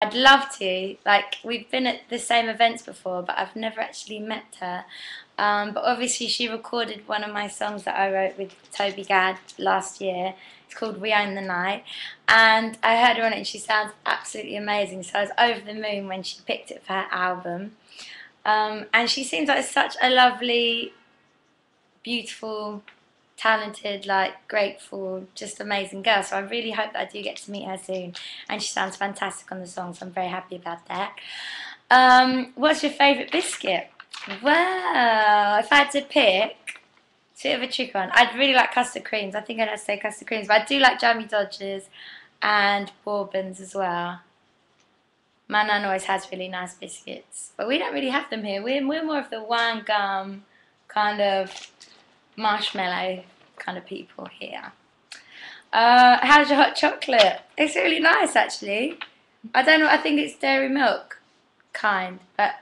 I'd love to. Like, we've been at the same events before, but I've never actually met her. But obviously, she recorded one of my songs that I wrote with Toby Gad last year. It's called We Own the Night. And I heard her on it, and she sounds absolutely amazing. So I was over the moon when she picked it for her album. And she seems like such a lovely, beautiful, talented, like grateful, just amazing girl. So I really hope that I do get to meet her soon. And she sounds fantastic on the song, so I'm very happy about that. What's your favourite biscuit? Well, if I had to pick, it's a bit of a tricky one. I'd really like custard creams. I think I'd have to say custard creams, but I do like jammy dodgers and bourbons as well. My nan always has really nice biscuits, but we don't really have them here. We're more of the wine gum kind of marshmallow kind of people here. How's your hot chocolate? It's really nice actually. I don't know, I think it's dairy milk kind, but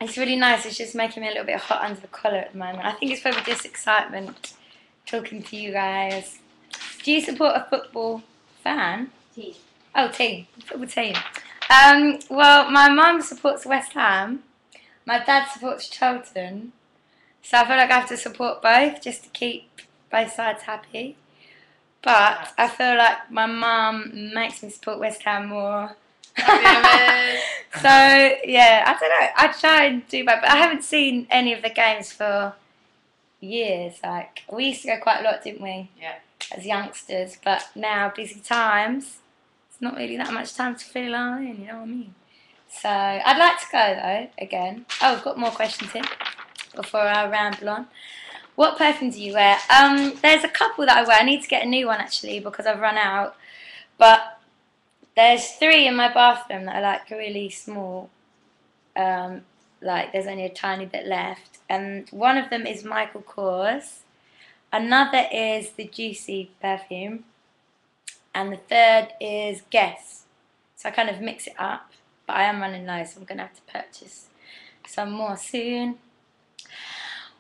it's really nice. It's just making me a little bit hot under the collar at the moment. I think it's probably just excitement talking to you guys. Do you support a football fan? Team. Oh, team. Football team. Well, my mum supports West Ham. My dad supports Charlton. So I feel like I have to support both just to keep both sides happy. But I feel like my mum makes me support West Ham more. So yeah, I don't know. I try and do both, but I haven't seen any of the games for years. Like, we used to go quite a lot, didn't we? Yeah. As youngsters, but now busy times. It's not really that much time to fill in, you know what I mean? So I'd like to go though again. Oh, I've got more questions here before I ramble on. What perfume do you wear? There's a couple that I wear. I need to get a new one actually because I've run out. But there's 3 in my bathroom that are like really small. Like there's only a tiny bit left. And one of them is Michael Kors. Another is the Juicy perfume. And the third is Guess. So I kind of mix it up. But I am running low, so I'm going to have to purchase some more soon.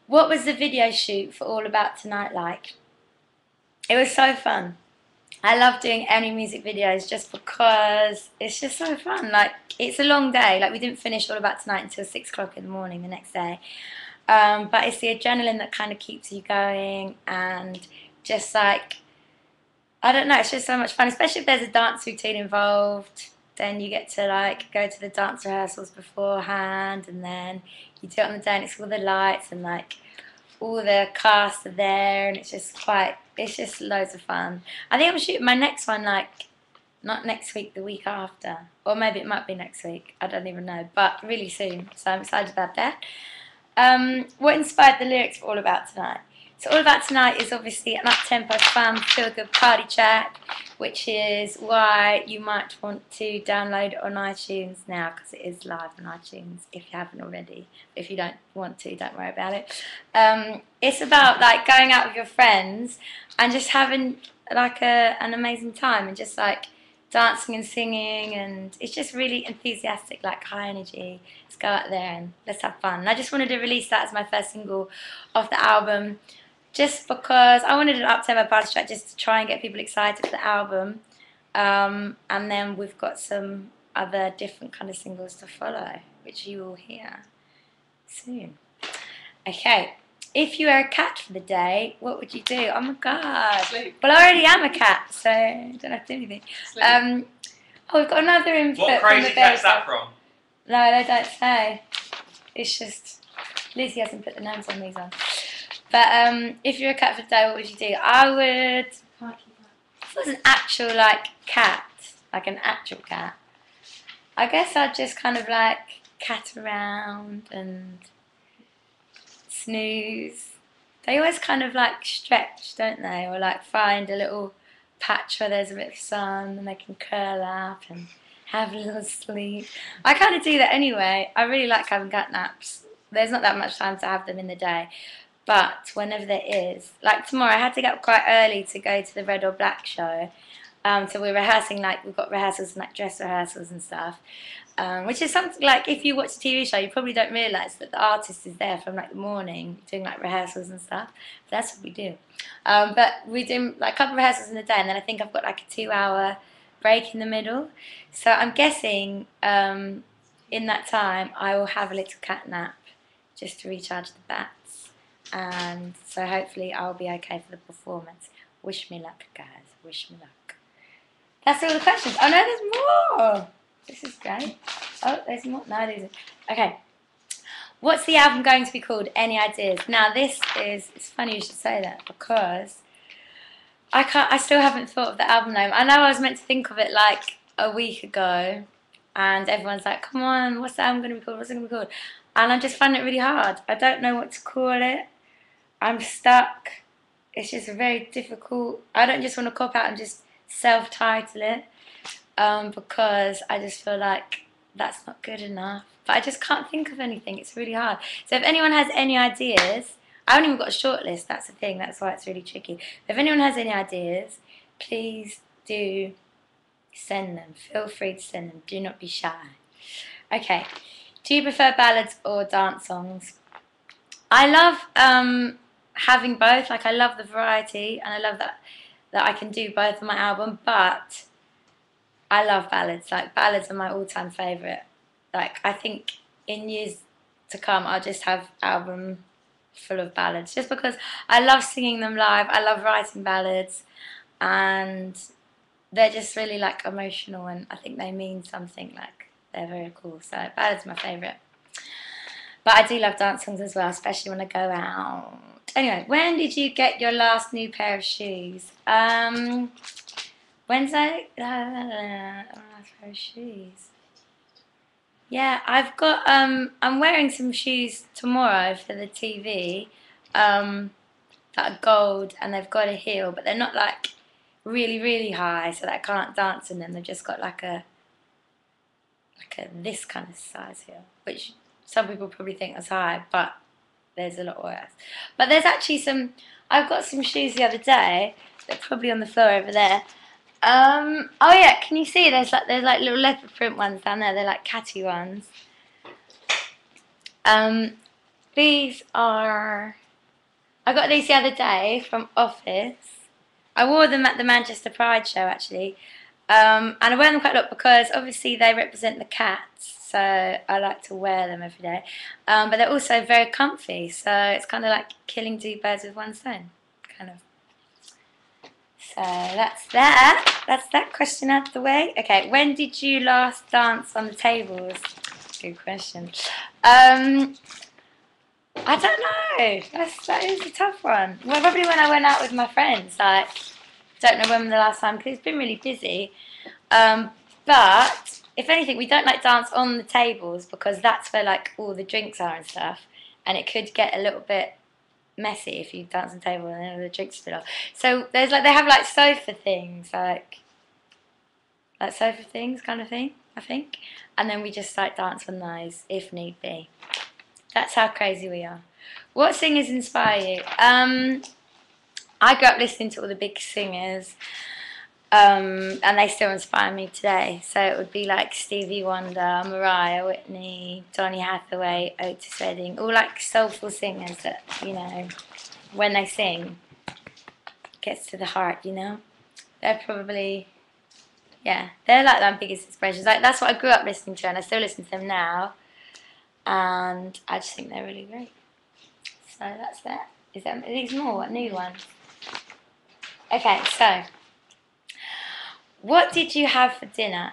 What was the video shoot for All About Tonight like? It was so fun. I love doing any music videos just because it's just so fun. Like, it's a long day. Like, we didn't finish All About Tonight until 6 o'clock in the morning the next day. But it's the adrenaline that kind of keeps you going, and just like, I don't know, it's just so much fun, especially if there's a dance routine involved. Then you get to like go to the dance rehearsals beforehand, and then you do it on the day and it's all the lights and like all the cast are there, and it's just loads of fun. I think I'm shooting my next one like not next week, the week after, or maybe it might be next week, I don't even know, but really soon, so I'm excited about that. What inspired the lyrics for All About Tonight? So All About Tonight is obviously an up-tempo, fun, feel-good party track, which is why you might want to download it on iTunes now, because it is live on iTunes if you haven't already. If you don't want to, don't worry about it. It's about like going out with your friends and just having like an amazing time, and just like dancing and singing, and it's just really enthusiastic, like high energy. Let's go out there and let's have fun. And I just wanted to release that as my first single off the album, just because I wanted an up-tempo party track just to try and get people excited for the album. And then we've got some other different kind of singles to follow, which you will hear soon. Okay, if you were a cat for the day, what would you do? Oh my god. Sleep. Well, I already am a cat, so I don't have to do anything. Sleep. Oh, we've got another input. What crazy cat's that from? No, they don't say. It's just, Lucy hasn't put the names on these on. But if you're a cat for the day, what would you do? I would, if it was an actual like cat, like an actual cat, I guess I'd just kind of like cat around and snooze. They always kind of like stretch, don't they? Or like find a little patch where there's a bit of sun and they can curl up and have a little sleep. I kind of do that anyway. I really like having cat naps. There's not that much time to have them in the day. But whenever there is, like tomorrow I had to get up quite early to go to the Red or Black show. So we're rehearsing, like we've got rehearsals and like dress rehearsals and stuff. Which is something like, if you watch a TV show, you probably don't realise that the artist is there from like the morning doing like rehearsals and stuff. But that's what we do. But we do like a couple of rehearsals in the day, and then I think I've got like a 2-hour break in the middle. So I'm guessing in that time I will have a little cat nap just to recharge the bats. And so hopefully I'll be okay for the performance. Wish me luck, guys. Wish me luck. That's all the questions. Oh no, there's more. This is great. Oh, there's more. No, there isn't. Okay. What's the album going to be called? Any ideas? Now this is, it's funny you should say that because I still haven't thought of the album name. I know I was meant to think of it like a week ago and everyone's like, come on, what's the album going to be called? What's it going to be called? And I just find it really hard. I don't know what to call it. I'm stuck. It's just very difficult. I don't just want to cop out and just self-title it because I just feel like that's not good enough. But I just can't think of anything. It's really hard. So if anyone has any ideas, I haven't even got a shortlist. That's the thing. That's why it's really tricky. If anyone has any ideas, please do send them. Feel free to send them. Do not be shy. Okay. Do you prefer ballads or dance songs? I love having both. Like I love the variety, and I love that I can do both on my album. But I love ballads. Like ballads are my all-time favourite. Like I think in years to come, I'll just have album full of ballads, just because I love singing them live. I love writing ballads, and they're just really like emotional, and I think they mean something. Like they're very cool. So ballads are my favourite. But I do love dance songs as well, especially when I go out. Anyway, when did you get your last new pair of shoes? Wednesday? Last pair of shoes. Yeah, I've got, I'm wearing some shoes tomorrow for the TV that are gold and they've got a heel, but they're not like really, really high so that I can't dance in them. They've just got like a this kind of size heel, which some people probably think is high, but there's a lot worse. But there's actually some, I've got some shoes the other day, they're probably on the floor over there. Oh yeah, can you see there's like little leopard print ones down there, they're like catty ones. These are, I got these the other day from Office. I wore them at the Manchester Pride show actually. And I wear them quite a lot because obviously they represent the cats, so I like to wear them every day. But they're also very comfy, so it's kind of like killing two birds with one stone, kind of. So that's that. That's that question out of the way. Okay, when did you last dance on the tables? Good question. I don't know. That is a tough one. Well, probably when I went out with my friends. Like, don't know when the last time because it's been really busy. But if anything, we don't like dance on the tables because that's where like all the drinks are and stuff, and it could get a little bit messy if you dance on the table and then the drinks spill off. So there's like they have like sofa things, like sofa things kind of thing, I think, and then we just like dance on those if need be. That's how crazy we are. What singers inspire you? I grew up listening to all the big singers, and they still inspire me today. So it would be like Stevie Wonder, Mariah, Whitney, Donny Hathaway, Otis Redding, all like soulful singers that, you know, when they sing, gets to the heart, you know. They're probably, yeah, they're like my biggest inspirations. Like that's what I grew up listening to, and I still listen to them now. And I just think they're really great. So that's that. Are these more? What new ones? Okay, so what did you have for dinner?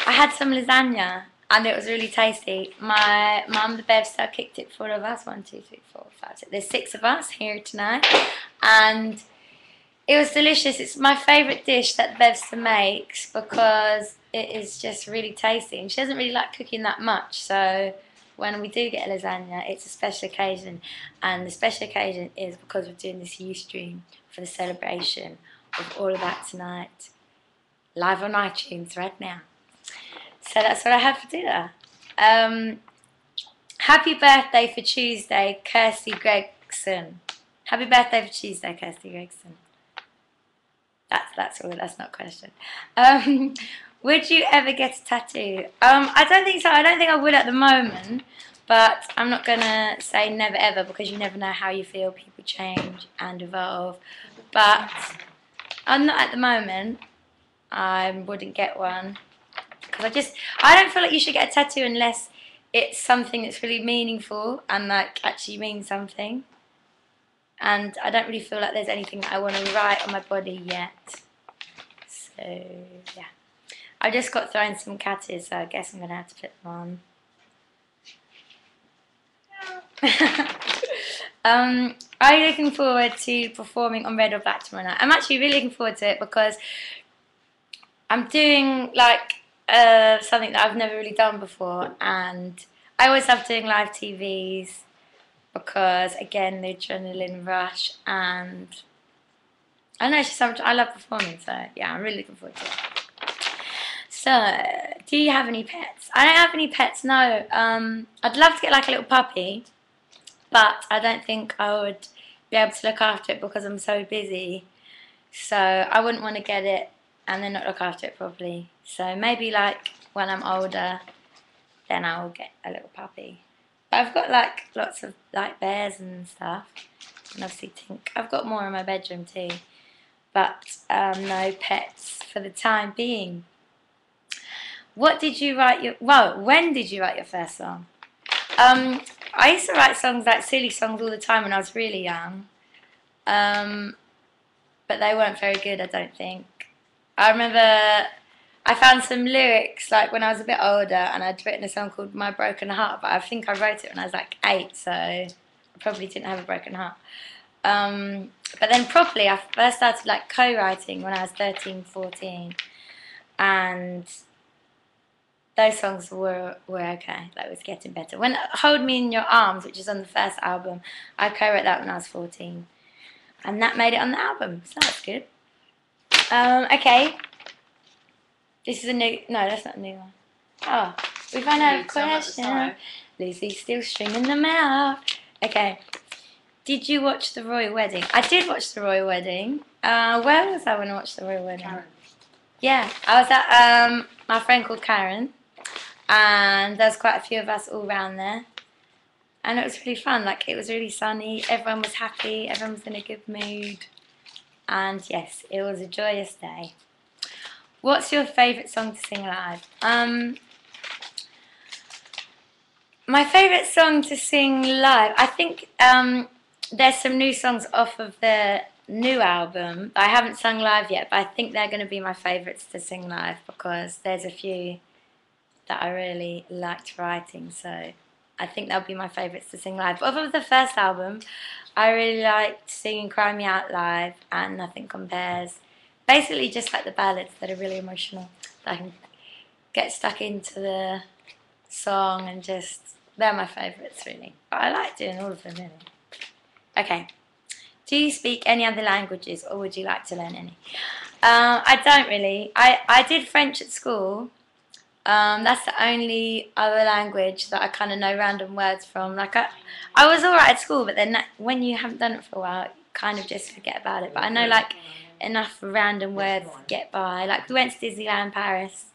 I had some lasagna and it was really tasty. My mum, the Bevster, cooked it for all of us. 1, 2, 3, 4, 5, 6. There's 6 of us here tonight, and it was delicious. It's my favourite dish that Bevster makes because it is just really tasty, and she doesn't really like cooking that much, so when we do get a lasagna, it's a special occasion, and the special occasion is because we're doing this Ustream for the celebration of all of that tonight, live on iTunes right now. So that's what I have for dinner. Happy birthday for Tuesday, Kirsty Gregson. Happy birthday for Tuesday, Kirsty Gregson. That's all. That's not a question. Would you ever get a tattoo? I don't think so. I don't think I would at the moment, but I'm not gonna say never ever because you never know how you feel. People change and evolve, but I'm not at the moment. I wouldn't get one. Because I don't feel like you should get a tattoo unless it's something that's really meaningful and like actually means something. And I don't really feel like there's anything that I want to write on my body yet. So, yeah. I just got thrown some catties, so I guess I'm going to have to put them on. Are you looking forward to performing on Red or Black tomorrow night? I'm actually really looking forward to it because I'm doing like something that I've never really done before, and I always love doing live TVs because, again, the adrenaline rush, and I don't know, it's just I love performing, so yeah, I'm really looking forward to it. So, do you have any pets? I don't have any pets, no. I'd love to get like a little puppy, but I don't think I would be able to look after it because I'm so busy. So I wouldn't want to get it and then not look after it properly. So maybe like when I'm older, then I will get a little puppy. But I've got like lots of like bears and stuff, and obviously Tink. I've got more in my bedroom too, but no pets for the time being. What did you write your? Well, when did you write your first song? I used to write songs, like silly songs, all the time when I was really young, but they weren't very good, I don't think. I remember I found some lyrics like when I was a bit older, and I'd written a song called My Broken Heart, but I think I wrote it when I was like 8, so I probably didn't have a broken heart. But then properly, I first started like co-writing when I was 13, 14, and those songs were okay. That was getting better. When Hold Me in Your Arms, which is on the first album, I co-wrote that when I was 14, and that made it on the album, so that's good. Okay. This is a new... No, that's not a new one. Oh, we found out a question. Lucy's still stringing them out. Okay. Did you watch the Royal Wedding? I did watch the Royal Wedding. Where was I when I watched the Royal Wedding? Karen. Yeah, I was at my friend called Karen, and there's quite a few of us all around there. And it was really fun. Like, it was really sunny. Everyone was happy. Everyone was in a good mood. And yes, it was a joyous day. What's your favourite song to sing live? My favourite song to sing live, I think there's some new songs off of the new album. I haven't sung live yet, but I think they're going to be my favourites to sing live because there's a few that I really liked writing, so I think they'll be my favourites to sing live. But off of the first album, I really liked singing Cry Me Out live and Nothing Compares. Basically just like the ballads that are really emotional, that I can get stuck into the song, and just, they're my favourites really. But I like doing all of them really. Okay. Do you speak any other languages, or would you like to learn any? I don't really. I did French at school. That's the only other language that I kind of know random words from. Like I was alright at school, but then when you haven't done it for a while, you kind of just forget about it. But I know like enough random words to get by. Like we went to Disneyland Paris,